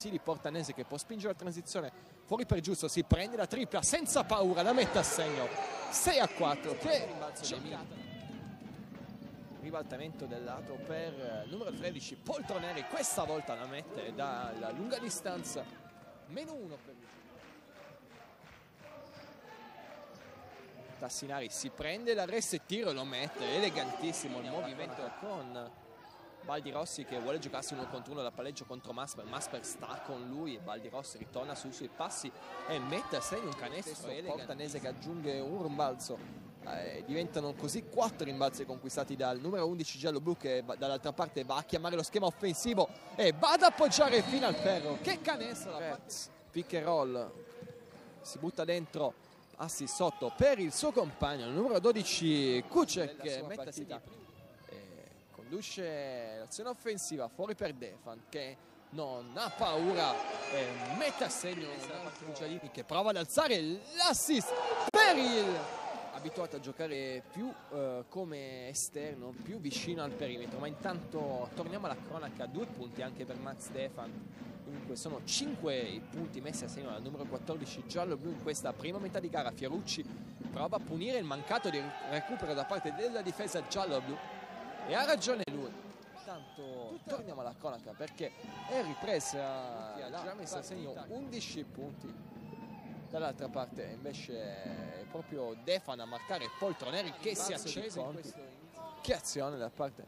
Di Portanese che può spingere la transizione fuori per Giusto, si prende la tripla senza paura, la mette a segno 6-4. Che rimbalzo di ribaltamento del lato per il numero 13 Poltroneri, questa volta la mette dalla lunga distanza, -1 per Tassinari, si prende l'arresto e tiro e lo mette, elegantissimo il movimento con Baldirossi che vuole giocarsi 1 contro 1 da palleggio contro Masper. Masper sta con lui e Baldirossi ritorna sui suoi passi e mette a segno un canestro. Portanese che aggiunge un rimbalzo, diventano così 4 rimbalzi conquistati dal numero 11 giallo-blu, che dall'altra parte va a chiamare lo schema offensivo e va ad appoggiare fino al ferro. Che canestro da parte. Pick and roll, si butta dentro, assist sotto per il suo compagno, il numero 12 Kucek, che mette a segno. Conduce l'azione offensiva fuori per Defan che non ha paura e mette a segno Giadini che prova ad alzare l'assist per il abituato a giocare più come esterno, più vicino al perimetro. Ma intanto torniamo alla cronaca, 2 punti anche per Max Defan. Dunque sono 5 i punti messi a segno dal numero 14 giallo-blu in questa prima metà di gara. Fiorucci prova a punire il mancato di recupero da parte della difesa giallo-blu e ha ragione lui. Intanto torniamo alla cronaca perché è ripresa, ha già messo a segno 11 punti. Dall'altra parte invece è proprio Defan a marcare Poltroneri che si accende. Che azione da parte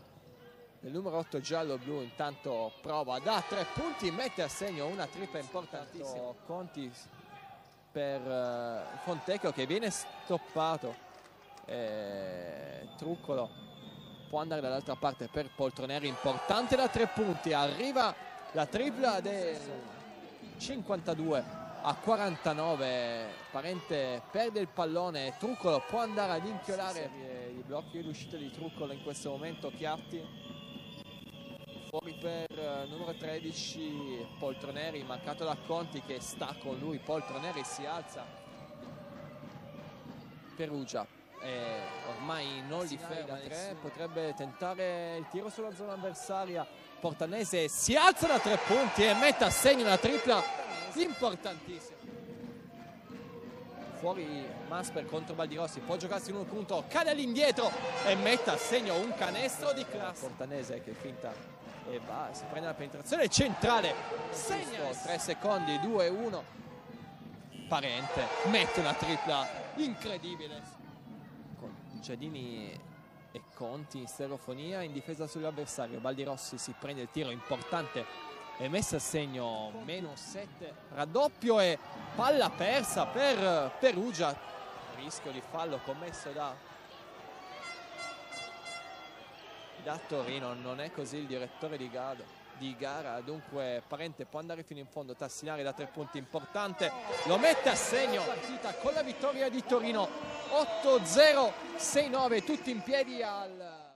del numero 8 giallo-blu, intanto prova da 3 punti, mette a segno una tripla importantissima. Conti per Fontecchio che viene stoppato, Truccolo può andare dall'altra parte per Poltroneri, importante da 3 punti, arriva la tripla del 52-49, Parente perde il pallone, Truccolo può andare ad inchiodare i blocchi d'uscita di Truccolo in questo momento. Chiatti fuori per numero 13 Poltroneri, mancato da Conti che sta con lui. Poltroneri si alza, Perugia ormai non li ferma, 3 potrebbe tentare il tiro sulla zona avversaria. Portanese si alza da 3 punti e mette a segno una tripla importantissima. Fuori Masper contro Baldirossi, può giocarsi in 1 punto, cade all'indietro e mette a segno un canestro di classe. Portanese che finta e va, si prende la penetrazione centrale, segna 3 secondi, 2-1. Parente mette una tripla incredibile. Giadini e Conti in stereofonia in difesa sull'avversario. Baldirossi si prende il tiro importante e messa a segno -7, raddoppio e palla persa per Perugia. Rischio di fallo commesso da Torino, non è così il direttore di gara. Dunque Parente può andare fino in fondo. Tassinari da 3 punti importante, lo mette a segno. Partita con la vittoria di Torino 8-0, 6-9, tutti in piedi al